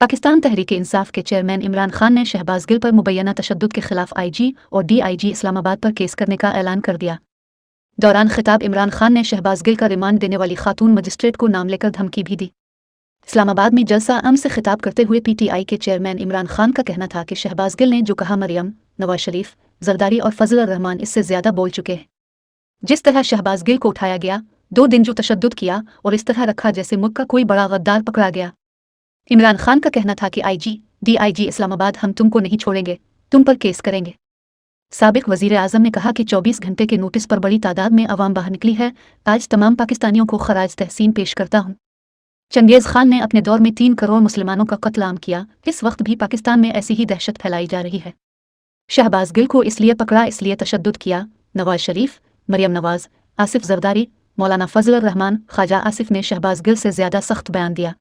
पाकिस्तान तहरीक-ए-इंसाफ के चेयरमैन इमरान खान ने शहबाज गिल पर मुबैना तशद्दुद के खिलाफ आईजी और डीआईजी इस्लामाबाद पर केस करने का ऐलान कर दिया। दौरान खिताब इमरान खान ने शहबाज गिल का रिमांड देने वाली खातून मजिस्ट्रेट को नाम लेकर धमकी भी दी। इस्लामाबाद में जलसा अम से खिताब करते हुए पीटीआई के चेयरमैन इमरान खान का कहना था कि शहबाज गिल ने जो कहा मरियम, नवाज शरीफ, जरदारी और फजल रहमान इससे ज्यादा बोल चुके हैं। जिस तरह शहबाज गिल को उठाया गया, 2 दिन जो तशद्दुद किया और इस तरह रखा जैसे मुल्क का कोई बड़ा गद्दार पकड़ा गया। इमरान खान का कहना था कि आईजी, डीआईजी इस्लामाबाद हम तुमको नहीं छोड़ेंगे, तुम पर केस करेंगे। साबिक वजीर आजम ने कहा कि 24 घंटे के नोटिस पर बड़ी तादाद में अवाम बाहर निकली है। आज तमाम पाकिस्तानियों को खराज तहसीन पेश करता हूँ। चंगेज़ खान ने अपने दौर में 3 करोड़ मुसलमानों का कत्ल आम किया। इस वक्त भी पाकिस्तान में ऐसी ही दहशत फैलाई जा रही है। शहबाज गिल को इसलिए पकड़ा, इसलिए तशद्दुद किया। नवाज शरीफ, मरियम नवाज, आसिफ जरदारी, मौलाना फजल रहमान, ख्वाजा आसिफ ने शहबाज गिल से ज्यादा सख्त बयान दिया।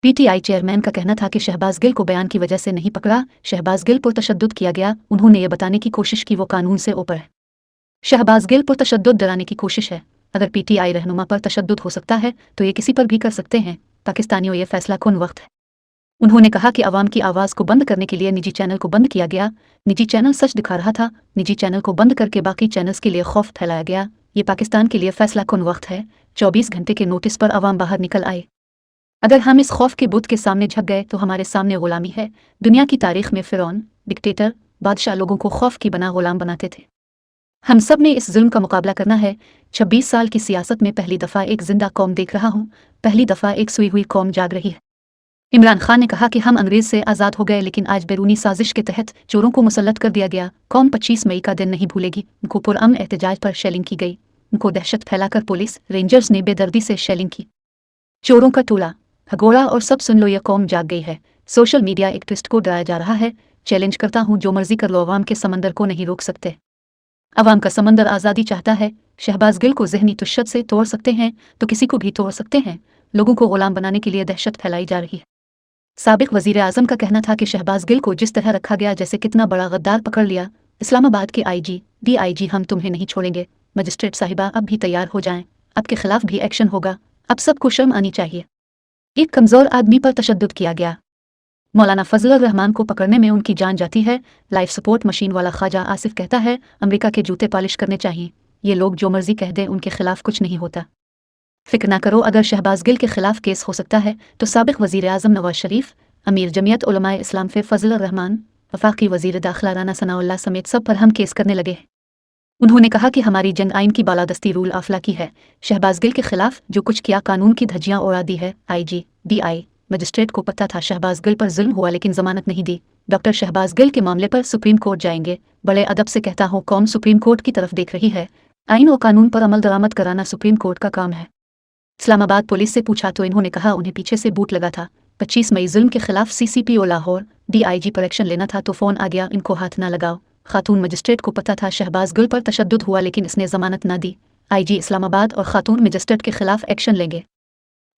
पीटीआई चेयरमैन का कहना था कि शहबाज गिल को बयान की वजह से नहीं पकड़ा, शहबाज गिल पर तशद्दुद किया गया। उन्होंने ये बताने की कोशिश की वो कानून से ऊपर है। शहबाज गिल पर तशद्दुद डराने की कोशिश है। अगर पीटीआई रहनुमा पर तशद्दुद हो सकता है तो ये किसी पर भी कर सकते हैं। पाकिस्तानियों, ये फैसला कुन वक्त है। उन्होंने कहा कि आवाम की आवाज़ को बंद करने के लिए निजी चैनल को बंद किया गया। निजी चैनल सच दिखा रहा था, निजी चैनल को बंद करके बाकी चैनल्स के लिए खौफ फैलाया गया। ये पाकिस्तान के लिए फैसला कुन वक्त है। 24 घंटे के नोटिस पर आवाम बाहर निकल आए। अगर हम इस खौफ के बुत के सामने झुक गए तो हमारे सामने गुलामी है। दुनिया की तारीख में फिरौन, डिक्टेटर, बादशाह लोगों को खौफ की बना गुलाम बनाते थे। हम सब ने इस जुल्म का मुकाबला करना है। 26 साल की सियासत में पहली दफ़ा एक जिंदा कौम देख रहा हूँ, पहली दफ़ा एक सोई हुई कौम जाग रही है। इमरान खान ने कहा कि हम अंग्रेज से आज़ाद हो गए, लेकिन आज बैरूनी साजिश के तहत चोरों को मुसल्लत कर दिया गया। कौम 25 मई का दिन नहीं भूलेगी। उनको पुरअमन एहतजाज पर शेलिंग की गई। उनको दहशत फैलाकर पुलिस, रेंजर्स ने बेदर्दी से शेलिंग की। चोरों का टोला, भगोड़ा और सब सुन लो, यह कौम जाग गई है। सोशल मीडिया एक ट्विस्ट को डराया जा रहा है। चैलेंज करता हूँ, जो मर्जी कर लो, अवाम के समंदर को नहीं रोक सकते। अवाम का समंदर आज़ादी चाहता है। शहबाज गिल को जहनी तुश्शत से तोड़ सकते हैं तो किसी को भी तोड़ सकते हैं। लोगों को गुलाम बनाने के लिए दहशत फैलाई जा रही है। साबिक वजीर आजम का कहना था कि शहबाज गिल को जिस तरह रखा गया जैसे कितना बड़ा गद्दार पकड़ लिया। इस्लामाबाद के आईजी, डीआईजी हम तुम्हें नहीं छोड़ेंगे। मजिस्ट्रेट साहिबा अब भी तैयार हो जाएं, आपके खिलाफ भी एक्शन होगा। अब सबको शर्म आनी चाहिए। एक कमजोर आदमी पर तशद्दुद किया गया। मौलाना फजल रहमान को पकड़ने में उनकी जान जाती है। लाइफ सपोर्ट मशीन वाला ख्वाजा आसिफ कहता है अमेरिका के जूते पॉलिश करने चाहिए। ये लोग जो मर्जी कह दें, उनके खिलाफ कुछ नहीं होता। फिक्र ना करो, अगर शहबाज गिल के खिलाफ केस हो सकता है तो साबिक वजीर आजम नवाज शरीफ, अमीर जमियत उलमाए इस्लाम फे फजल रहमान, वफाकी वजीर दाखिला राना सनाउल्लाह समेत सब पर हम केस करने लगे हैं। उन्होंने कहा कि हमारी जंग आइन की बालादस्ती रूल आफला की है। शहबाज गिल के खिलाफ जो कुछ किया कानून की धज्जियां उड़ा दी है। आईजी, डीआई, मजिस्ट्रेट को पता था शहबाज गिल पर जुल्म हुआ, लेकिन जमानत नहीं दी। डॉक्टर शहबाज गिल के मामले पर सुप्रीम कोर्ट जाएंगे। बड़े अदब से कहता हूँ, कौम सुप्रीम कोर्ट की तरफ देख रही है। आइन और कानून पर अमल दरामद कराना सुप्रीम कोर्ट का काम है। इस्लामाबाद पुलिस से पूछा तो इन्होंने कहा उन्हें पीछे से बूट लगा था। 25 मई जुल्म के खिलाफ सीसीपीओ लाहौर, डीआईजी पर एक्शन लेना था तो फोन आ गया, इनको हाथ ना लगाओ। खातून मजिस्ट्रेट को पता था शहबाज गिल पर तशद्दुद हुआ, लेकिन इसने जमानत ना दी। आईजी इस्लामाबाद और खातून मजिस्ट्रेट के खिलाफ एक्शन लेंगे।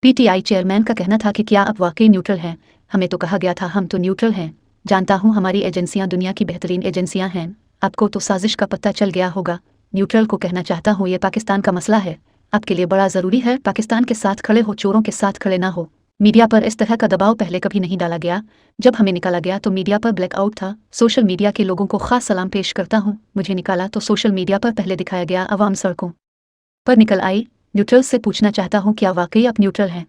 पीटीआई चेयरमैन का कहना था कि क्या आप वाकई न्यूट्रल हैं? हमें तो कहा गया था हम तो न्यूट्रल हैं। जानता हूँ हमारी एजेंसियां दुनिया की बेहतरीन एजेंसियां हैं। आपको तो साजिश का पता चल गया होगा। न्यूट्रल को कहना चाहता हूँ, ये पाकिस्तान का मसला है। आपके लिए बड़ा ज़रूरी है पाकिस्तान के साथ खड़े हो, चोरों के साथ खड़े ना हो। मीडिया पर इस तरह का दबाव पहले कभी नहीं डाला गया। जब हमें निकाला गया तो मीडिया पर ब्लैकआउट था। सोशल मीडिया के लोगों को खास सलाम पेश करता हूँ। मुझे निकाला तो सोशल मीडिया पर पहले दिखाया गया, अवाम सड़कों पर निकल आई। न्यूट्रल्स से पूछना चाहता हूँ, क्या वाकई आप न्यूट्रल हैं?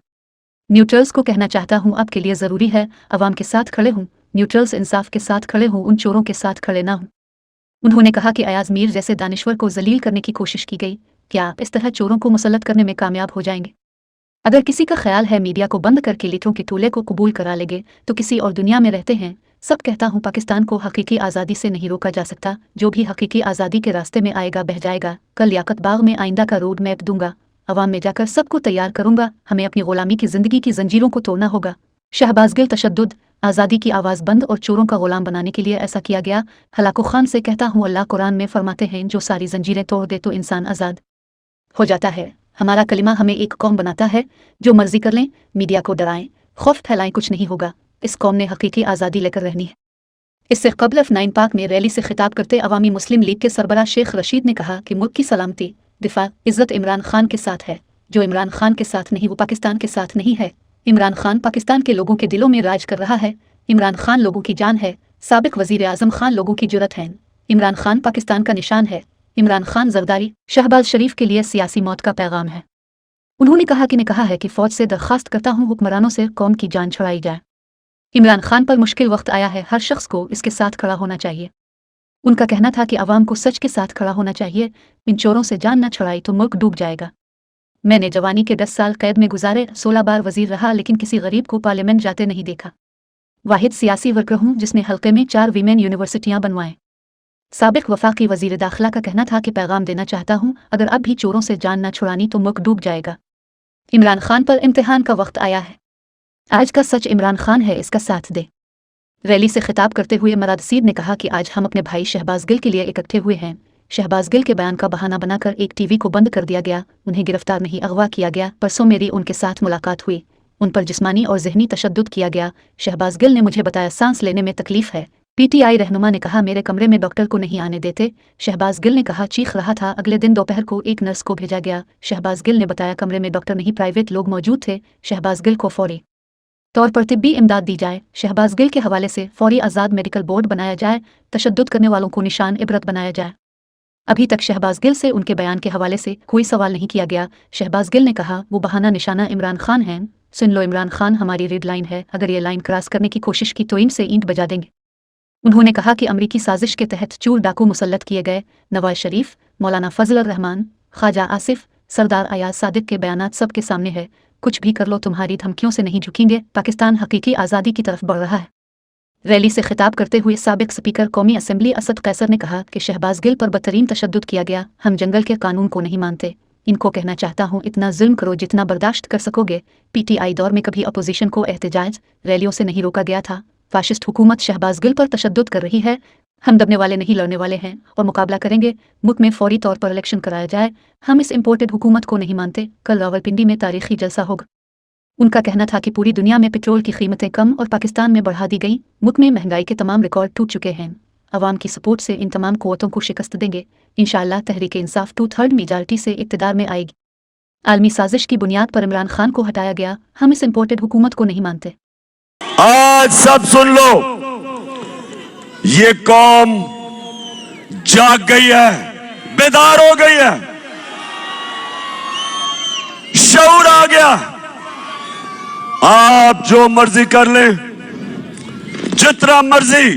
न्यूट्रल्स को कहना चाहता हूँ, आपके लिए ज़रूरी है अवाम के साथ खड़े हों। न्यूट्रल्स इंसाफ के साथ खड़े हों, उन चोरों के साथ खड़े ना हों। उन्होंने कहा कि अयाज मीर जैसे दानिश्वर को जलील करने की कोशिश की गई। क्या आप इस तरह चोरों को मुसल्लत करने में कामयाब हो जाएंगे? अगर किसी का ख्याल है मीडिया को बंद करके लीटरों के टोले को कबूल करा लेंगे तो किसी और दुनिया में रहते हैं। सब कहता हूँ, पाकिस्तान को हकीकी आज़ादी से नहीं रोका जा सकता। जो भी हकीकी आज़ादी के रास्ते में आएगा बह जाएगा। कल लियाकत बाग में आइंदा का रोड मैप दूंगा। अवाम में जाकर सबको तैयार करूंगा। हमें अपनी गुलामी की जिंदगी की जंजीरों को तोड़ना होगा। शहबाज गिल तशद्दुद, आज़ादी की आवाज़ बंद और चोरों का गुलाम बनाने के लिए ऐसा किया गया। हलाको खान से कहता हूँ, अल्लाह कुरान में फरमाते हैं जो सारी जंजीरें तोड़ दे तो इंसान आज़ाद हो जाता है। हमारा कलिमा हमें एक कौम बनाता है। जो मर्जी कर लें, मीडिया को डराएं, खौफ फैलाएं, कुछ नहीं होगा। इस कौम ने हकीकी आज़ादी लेकर रहनी है। इससे कबल F9 पाक में रैली से खिताब करते अवामी मुस्लिम लीग के सरबराह शेख रशीद ने कहा कि मुल्क की सलामती, दिफा, इज़्ज़त इमरान खान के साथ है। जो इमरान खान के साथ नहीं वो पाकिस्तान के साथ नहीं है। इमरान खान पाकिस्तान के लोगों के दिलों में राज कर रहा है। इमरान खान लोगों की जान है। साबिक वजीर आजम खान लोगों की जुर्रत है। इमरान खान पाकिस्तान का निशान है। इमरान खान जरदारी शहबाज शरीफ के लिए सियासी मौत का पैगाम है। उन्होंने कहा है कि फौज से दरख्वास्त करता हूँ हुक्मरानों से कौम की जान छुड़ाई जाए। इमरान खान पर मुश्किल वक्त आया है, हर शख्स को इसके साथ खड़ा होना चाहिए। उनका कहना था कि आवाम को सच के साथ खड़ा होना चाहिए। इन चोरों से जान न छुड़ाई तो मुल्क डूब जाएगा। मैंने जवानी के 10 साल कैद में गुजारे, 16 बार वजीर रहा, लेकिन किसी गरीब को पार्लियामेंट जाते नहीं देखा। वाहिद सियासी वर्कर हूँ जिसने हल्के में 4 वीमेन यूनिवर्सिटियाँ बनवाएं। साबिक वफाकी वजीर दाखिला का कहना था कि पैगाम देना चाहता हूँ, अगर अब भी चोरों से जान न छुड़ानी तो मुल्क डूब जाएगा। इमरान खान पर इम्तिहान का वक्त आया है। आज का सच इमरान खान है, इसका साथ दे। रैली से खिताब करते हुए मराद सीद ने कहा कि आज हम अपने भाई शहबाज गिल के लिए इकट्ठे हुए हैं। शहबाज गिल के बयान का बहाना बनाकर एक टीवी को बंद कर दिया गया, उन्हें गिरफ्तार नहीं अगवा किया गया। परसों मेरी उनके साथ मुलाकात हुई, उन पर जिस्मानी और जहनी तशद्दुद किया गया। शहबाज गिल ने मुझे बताया सांस लेने में तकलीफ है। पीटीआई रहनुमा ने कहा मेरे कमरे में डॉक्टर को नहीं आने देते। शहबाज गिल ने कहा चीख रहा था। अगले दिन दोपहर को एक नर्स को भेजा गया। शहबाज गिल ने बताया कमरे में डॉक्टर नहीं, प्राइवेट लोग मौजूद थे। शहबाज गिल को फौरी तौर पर तिब्बी इमदाद दी जाए। शहबाज गिल के हवाले से फौरी आज़ाद मेडिकल बोर्ड बनाया जाए। तशद्दुद करने वालों को निशान इबरत बनाया जाए। अभी तक शहबाज गिल से उनके बयान के हवाले से कोई सवाल नहीं किया गया। शहबाज गिल ने कहा वो बहाना निशाना इमरान खान है। सुन लो, इमरान खान हमारी रेड लाइन है, अगर ये लाइन क्रॉस करने की कोशिश की तो इनसे ईंट बजा देंगे। उन्होंने कहा कि अमरीकी साजिश के तहत चूर डाकू मुसल्लत किए गए। नवाज शरीफ, मौलाना फजल रहमान, ख्वाजा आसिफ, सरदार अयाज सादिक के बयानात सबके सामने है। कुछ भी कर लो, तुम्हारी धमकियों से नहीं झुकेंगे। पाकिस्तान हकीकी आज़ादी की तरफ बढ़ रहा है। रैली से खिताब करते हुए साबिक स्पीकर कौमी असम्बली असद कैसर ने कहा कि शहबाज गिल पर बदतरीन तशद्दुद किया गया। हम जंगल के कानून को नहीं मानते। इनको कहना चाहता हूँ इतना जुल्म करो जितना बर्दाश्त कर सकोगे। पीटीआई दौर में कभी अपोजिशन को एहतजाज रैलियों से नहीं रोका गया था। फाशिस्ट हुकूमत शहबाज गिल पर तशद्दुद कर रही है। हम दबने वाले नहीं, लड़ने वाले हैं और मुकाबला करेंगे। मुल्क में फौरी तौर पर इलेक्शन कराया जाए। हम इस इम्पोर्टेड हुकूमत को नहीं मानते। कल रावलपिंडी में तारीखी जलसा होगा। उनका कहना था कि पूरी दुनिया में पेट्रोल की कीमतें कम और पाकिस्तान में बढ़ा दी गई। मुल्क में महंगाई के तमाम रिकॉर्ड टूट चुके हैं। अवाम की सपोर्ट से इन तमाम कुव्वतों को शिकस्त देंगे। इंशाअल्लाह तहरीक इंसाफ 2/3 मेजॉरिटी से इक़्तिदार में आएगी। आलमी साजिश की बुनियाद पर इमरान खान को हटाया गया। हम इस इम्पोर्टेड हुकूमत को नहीं मानते। आज सब सुन लो, ये कौम जाग गई है, बेदार हो गई है, शऊर आ गया। आप जो मर्जी कर लें, जितना मर्जी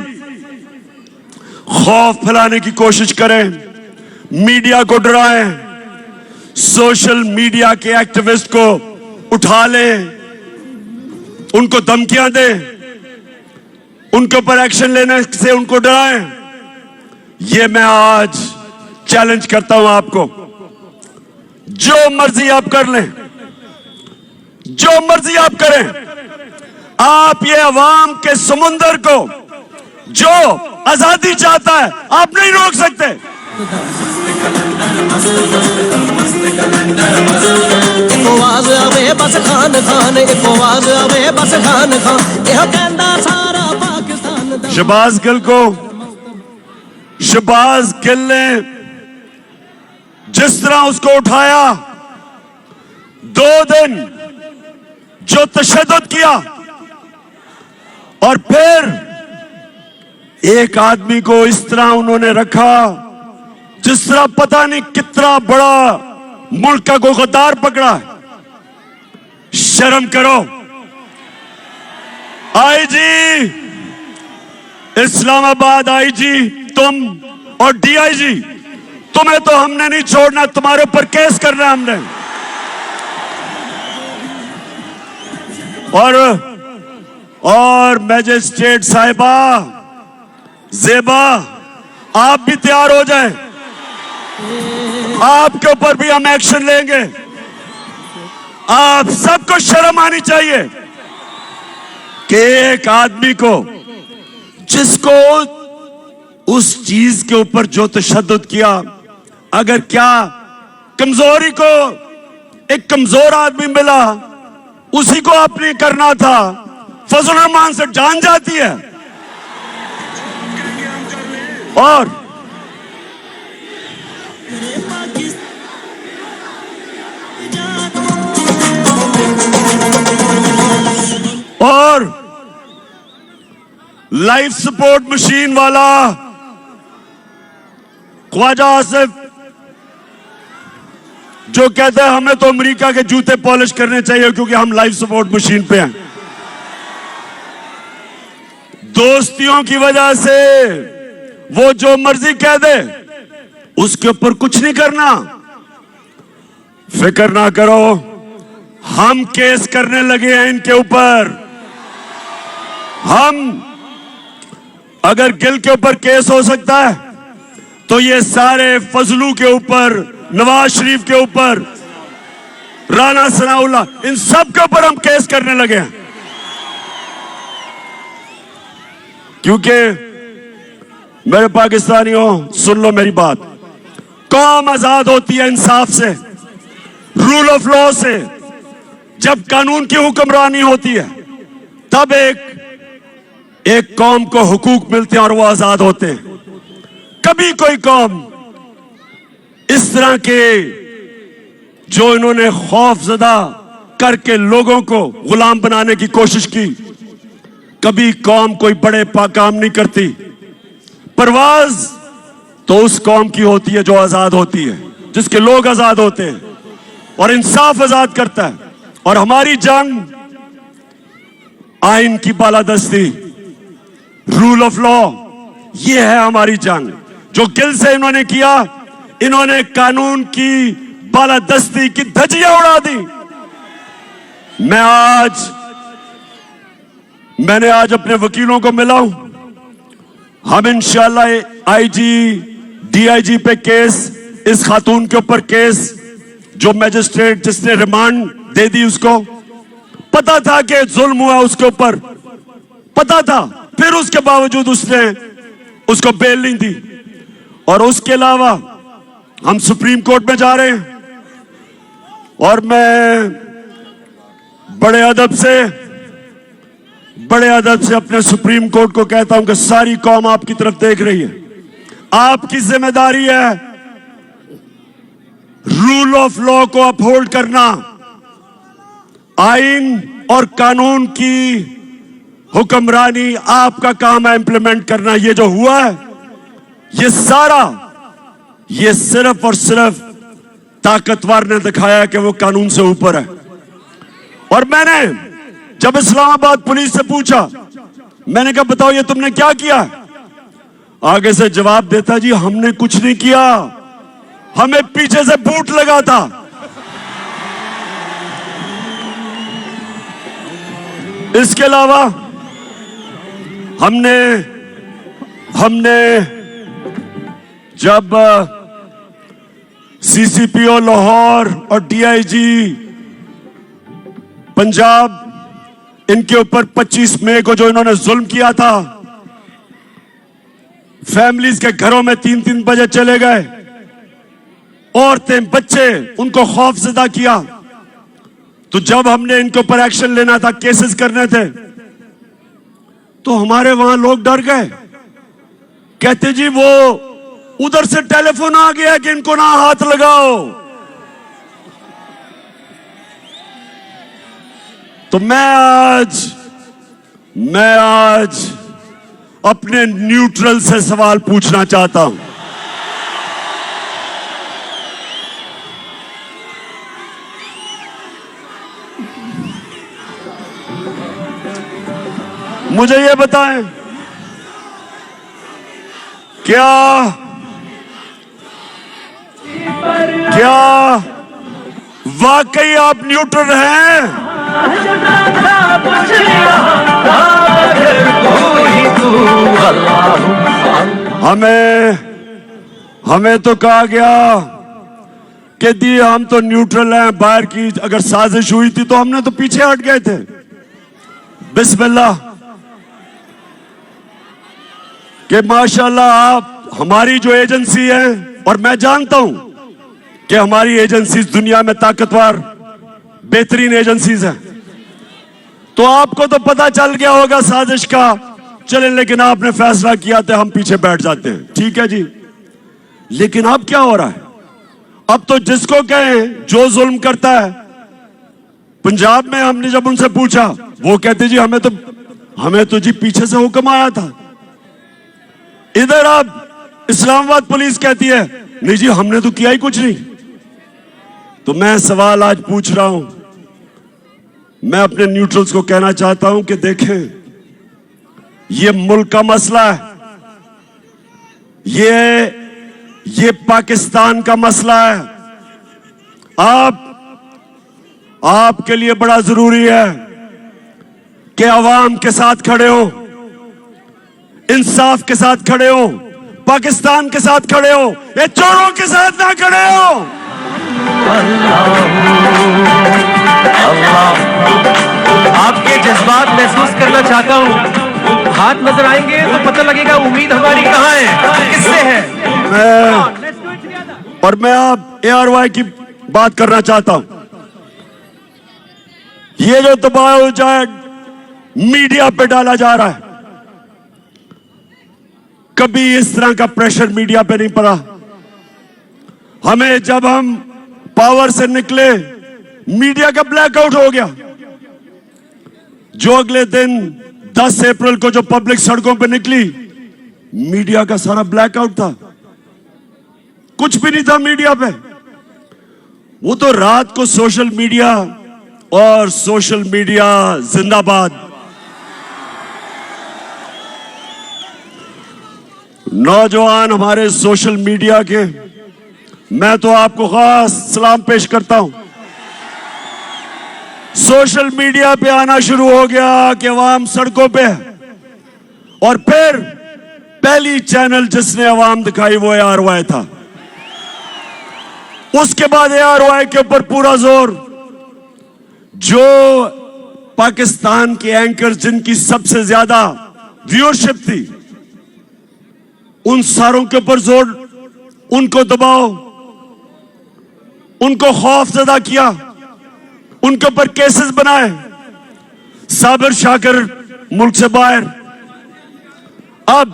खौफ फैलाने की कोशिश करें, मीडिया को डराएं, सोशल मीडिया के एक्टिविस्ट को उठा लें, उनको धमकियां दें, उनके ऊपर एक्शन लेने से उनको डराएं। ये मैं आज चैलेंज करता हूं आपको। जो मर्जी आप कर लें, जो मर्जी आप करें, आप ये अवाम के समुंदर को जो आजादी चाहता है आप नहीं रोक सकते। शहबाज गिल को, शहबाज गिल ने जिस तरह उसको उठाया, 2 दिन जो तशद्दुद किया, और फिर एक आदमी को इस तरह उन्होंने रखा जिस तरह पता नहीं कितना बड़ा मुल्क का कोई गद्दार पकड़ा। शर्म करो। आईजी इस्लामाबाद, आईजी तुम और डीआईजी, तुम्हें तो हमने नहीं छोड़ना, तुम्हारे ऊपर केस करना है हमने। और मैजिस्ट्रेट साहिबा जेबा, आप भी तैयार हो जाएं, आपके ऊपर भी हम एक्शन लेंगे। आप सबको शर्म आनी चाहिए कि एक आदमी को, जिसको उस चीज के ऊपर जो तशद्दुद किया, अगर क्या कमजोरी को एक कमजोर आदमी मिला, उसी को आपने करना था। फजल रहमान से जान जाती है। और और लाइफ सपोर्ट मशीन वाला ख्वाजा आसिफ जो कहता है हमें तो अमेरिका के जूते पॉलिश करने चाहिए क्योंकि हम लाइफ सपोर्ट मशीन पे हैं। दोस्तियों की वजह से वो जो मर्जी कह दे उसके ऊपर कुछ नहीं करना। फिक्र ना करो, हम केस करने लगे हैं इनके ऊपर। हम अगर गिल के ऊपर केस हो सकता है तो ये सारे फजलू के ऊपर, नवाज शरीफ के ऊपर, राना सनाउल्लाह, इन सब के ऊपर हम केस करने लगे हैं। क्योंकि मेरे पाकिस्तानियों सुन लो मेरी बात, कौम आजाद होती है इंसाफ से, रूल ऑफ लॉ से। जब कानून की हुक्मरानी होती है तब एक कौम को हुकूक मिलते हैं और वो आजाद होते हैं। कभी कोई कौम इस तरह के जो इन्होंने खौफजदा करके लोगों को गुलाम बनाने की कोशिश की, कभी कौम कोई बड़े काम नहीं करती। परवाज तो उस कौम की होती है जो आजाद होती है, जिसके लोग आजाद होते हैं और इंसाफ आजाद करता है। और हमारी जंग आइन की बालादस्ती, रूल ऑफ लॉ, ये है हमारी जंग। जो गिल से इन्होंने किया, इन्होंने कानून की बालादस्ती की धज्जियां उड़ा दी। मैंने आज अपने वकीलों को मिला हूं। हम इंशाल्लाह आईजी डीआईजी पे केस, इस खातून के ऊपर केस, जो मैजिस्ट्रेट जिसने रिमांड दे दी उसको पता था कि जुल्म हुआ, उसके ऊपर पता था, फिर उसके बावजूद उसने उसको बेल नहीं दी। और उसके अलावा हम सुप्रीम कोर्ट में जा रहे हैं और मैं बड़े अदब से अपने सुप्रीम कोर्ट को कहता हूं कि सारी कौम आपकी तरफ देख रही है। आपकी जिम्मेदारी है रूल ऑफ लॉ को अपहोल्ड करना, आइन और कानून की हुक्मरानी आपका काम है इंप्लीमेंट करना। ये जो हुआ है ये सारा, ये सिर्फ और सिर्फ ताकतवर ने दिखाया कि वो कानून से ऊपर है। और मैंने जब इस्लामाबाद पुलिस से पूछा, मैंने कहा बताओ ये तुमने क्या किया, आगे से जवाब देता जी हमने कुछ नहीं किया, हमें पीछे से बूट लगा था। इसके अलावा हमने जब सीसीपीओ लाहौर और डीआईजी पंजाब, इनके ऊपर 25 मई को जो इन्होंने जुल्म किया था, फैमिलीज के घरों में 3-3 बजे चले गए, औरतें बच्चे, उनको खौफजदा किया। तो जब हमने इनके ऊपर एक्शन लेना था, केसेस करने थे, तो हमारे वहां लोग डर गए, कहते जी वो उधर से टेलीफोन आ गया कि इनको ना हाथ लगाओ। तो मैं आज अपने न्यूट्रल से सवाल पूछना चाहता हूं। मुझे ये बताएं, क्या वाकई आप न्यूट्रल हैं? हमें तो कहा गया कि दी हम तो न्यूट्रल हैं, बाहर की अगर साजिश हुई थी तो हमने तो पीछे हट गए थे। बिस्मिल्लाह कि माशाल्लाह आप हमारी जो एजेंसी है, और मैं जानता हूं कि हमारी एजेंसीज दुनिया में ताकतवर बेहतरीन एजेंसीज हैं, तो आपको तो पता चल गया होगा साजिश का। चले, लेकिन आपने फैसला किया था हम पीछे बैठ जाते हैं, ठीक है जी। लेकिन अब क्या हो रहा है? अब तो जिसको कहें जो जुल्म करता है, पंजाब में हमने जब उनसे पूछा वो कहते जी हमें तो जी पीछे से हुक्म आया था। इधर आप इस्लामाबाद पुलिस कहती है नहीं जी हमने तो किया ही कुछ नहीं। तो मैं सवाल आज पूछ रहा हूं, मैं अपने न्यूट्रल्स को कहना चाहता हूं कि देखें, ये मुल्क का मसला है, ये पाकिस्तान का मसला है। आपके लिए बड़ा जरूरी है कि अवाम के साथ खड़े हो, इंसाफ के साथ खड़े हो, पाकिस्तान के साथ खड़े हो, ये चोरों के साथ ना खड़े हो। आपके जज्बात महसूस करना चाहता हूं। हाथ नजर आएंगे तो पता लगेगा उम्मीद हमारी कहां है, किससे है। मैं आप ARY की बात करना चाहता हूं। ये जो दबाव मीडिया पे डाला जा रहा है, कभी इस तरह का प्रेशर मीडिया पे नहीं पड़ा। हमें जब हम पावर से निकले, मीडिया का ब्लैकआउट हो गया। जो अगले दिन 10 अप्रैल को जो पब्लिक सड़कों पे निकली, मीडिया का सारा ब्लैकआउट था, कुछ भी नहीं था मीडिया पे। वो तो रात को सोशल मीडिया और सोशल मीडिया जिंदाबाद। नौजवान हमारे सोशल मीडिया के, मैं तो आपको खास सलाम पेश करता हूं। सोशल मीडिया पे आना शुरू हो गया कि अवाम सड़कों पे, और फिर पहली चैनल जिसने अवाम दिखाई वो ARY था। उसके बाद ARY के ऊपर पूरा जोर। जो पाकिस्तान के एंकर जिनकी सबसे ज्यादा व्यूअरशिप थी, उन सारों के ऊपर जोर, उनको दबाओ, उनको खौफजदा किया, उनके ऊपर केसेस बनाए। साबिर शाकिर मुल्क से बाहर। अब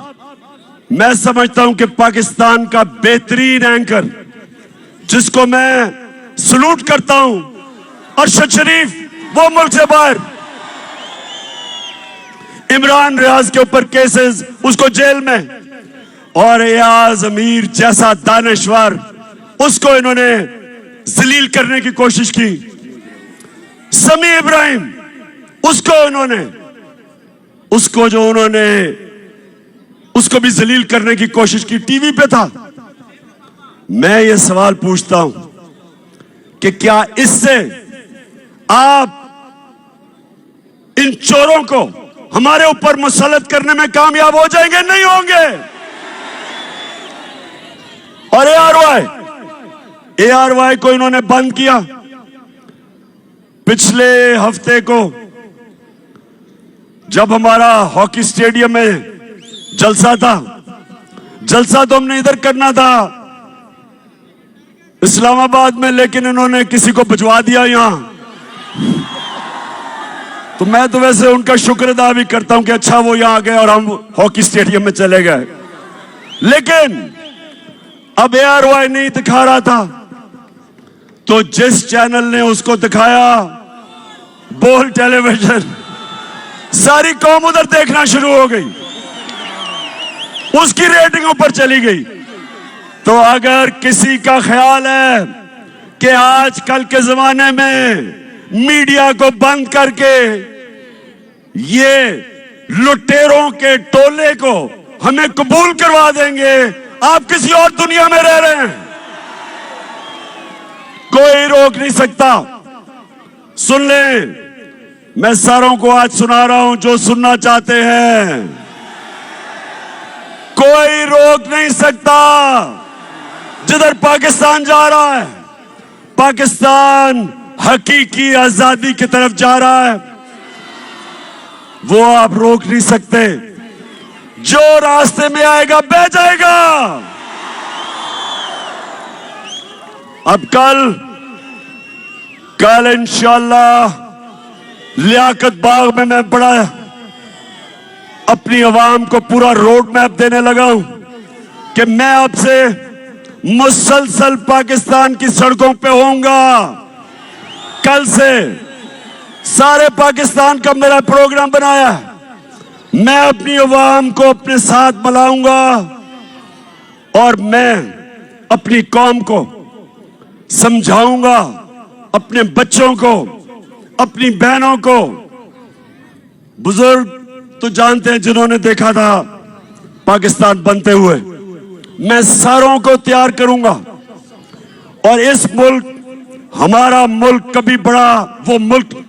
मैं समझता हूं कि पाकिस्तान का बेहतरीन एंकर, जिसको मैं सलूट करता हूं, अरशद शरीफ, वो मुल्क से बाहर। इमरान रियाज के ऊपर केसेस, उसको जेल में। और एयाज अमीर जैसा दानश्वर, उसको इन्होंने जलील करने की कोशिश की। समी इब्राहिम, उसको भी जलील करने की कोशिश की, टीवी पे था। मैं ये सवाल पूछता हूं कि क्या इससे आप इन चोरों को हमारे ऊपर मुसल्लत करने में कामयाब हो जाएंगे? नहीं होंगे। और ARY को इन्होंने बंद किया। पिछले हफ्ते को जब हमारा हॉकी स्टेडियम में जलसा था, जलसा तो हमने इधर करना था इस्लामाबाद में, लेकिन इन्होंने किसी को भिजवा दिया यहां। तो मैं तो वैसे उनका शुक्र अदा भी करता हूं कि अच्छा वो यहां आ गए और हम हॉकी स्टेडियम में चले गए। लेकिन अब ARY नहीं दिखा रहा था, तो जिस चैनल ने उसको दिखाया, बोल टेलीविजन, सारी कौम उधर देखना शुरू हो गई, उसकी रेटिंग ऊपर चली गई। तो अगर किसी का ख्याल है कि आजकल के जमाने में मीडिया को बंद करके ये लुटेरों के टोले को हमें कबूल करवा देंगे, आप किसी और दुनिया में रह रहे हैं। कोई रोक नहीं सकता। सुन ले, मैं सारों को आज सुना रहा हूं जो सुनना चाहते हैं। कोई रोक नहीं सकता। जिधर पाकिस्तान जा रहा है, पाकिस्तान हकीकी आजादी की तरफ जा रहा है, वो आप रोक नहीं सकते। जो रास्ते में आएगा बह जाएगा। अब कल इंशाअल्लाह लियाकत बाग में मैं बड़ा अपनी आवाम को पूरा रोड मैप देने लगा हूं कि मैं अब से मुसलसल पाकिस्तान की सड़कों पे होऊंगा। कल से सारे पाकिस्तान का मेरा प्रोग्राम बनाया है। मैं अपनी अवाम को अपने साथ मिलाऊंगा और मैं अपनी कौम को समझाऊंगा, अपने बच्चों को, अपनी बहनों को। बुजुर्ग तो जानते हैं जिन्होंने देखा था पाकिस्तान बनते हुए। मैं सारों को तैयार करूंगा और इस मुल्क, हमारा मुल्क कभी बड़ा वो मुल्क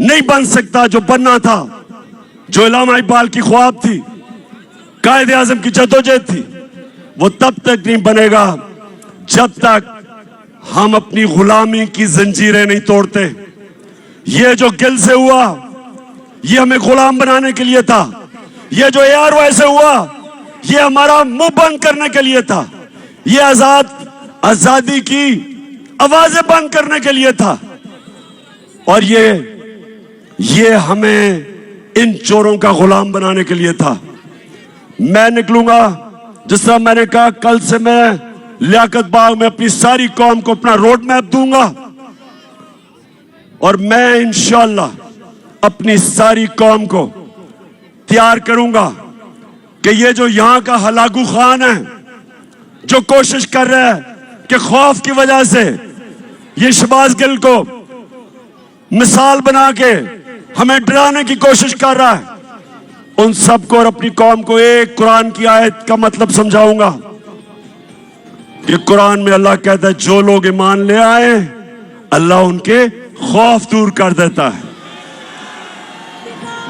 नहीं बन सकता जो बनना था, जो इलामा इकबाल की ख्वाब थी, कायदे आजम की जद्दोजहद थी। वो तब तक नहीं बनेगा जब तक हम अपनी गुलामी की जंजीरें नहीं तोड़ते। ये जो गिल से हुआ, ये हमें गुलाम बनाने के लिए था। ये जो ARY से हुआ, ये हमारा मुंह बंद करने के लिए था। ये आजादी की आवाजें बंद करने के लिए था। और ये हमें इन चोरों का गुलाम बनाने के लिए था। मैं निकलूंगा, जिस तरह मैंने कहा, कल से मैं लियाकत बाग में अपनी सारी कौम को अपना रोड मैप दूंगा और मैं इंशाअल्लाह अपनी सारी कौम को तैयार करूंगा कि ये जो यहां का हलाकू खान है, जो कोशिश कर रहा है कि खौफ की वजह से ये शहबाज गिल को मिसाल बना के हमें डराने की कोशिश कर रहा है, उन सबको और अपनी कौम को एक कुरान की आयत का मतलब समझाऊंगा। ये कुरान में अल्लाह कहता है, जो लोग ईमान ले आए अल्लाह उनके खौफ दूर कर देता है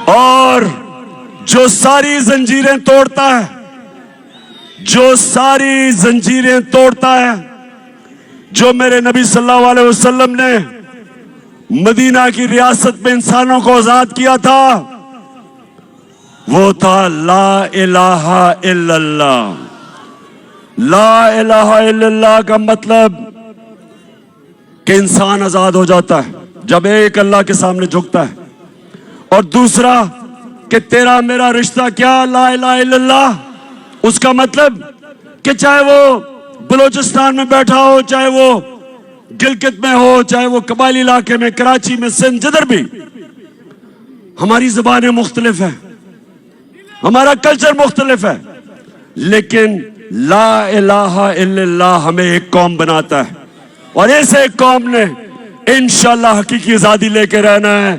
और जो सारी जंजीरें तोड़ता है, जो सारी जंजीरें तोड़ता है, जो मेरे नबी सल्लल्लाहु अलैहि वसल्लम ने मदीना की रियासत में इंसानों को आजाद किया था, वो था ला इलाहा इल्लल्लाह। ला इलाहा इल्लल्लाह का मतलब कि इंसान आजाद हो जाता है जब एक अल्लाह के सामने झुकता है। और दूसरा कि तेरा मेरा रिश्ता क्या, ला इलाहा इल्लल्लाह, उसका मतलब कि चाहे वो बलोचिस्तान में बैठा हो, चाहे वो गिलगित में हो, चाहे वो कबायली इलाके में, कराची में, सिंध, जिधर भी, हमारी जुबानें मुख्तलिफ है, हमारा कल्चर मुख्तलिफ है, लेकिन ला इलाहा इल्लल्लाह हमें एक कौम बनाता है और इस एक कौम ने इंशाअल्लाह हकीकी आजादी लेके रहना है।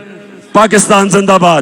पाकिस्तान जिंदाबाद।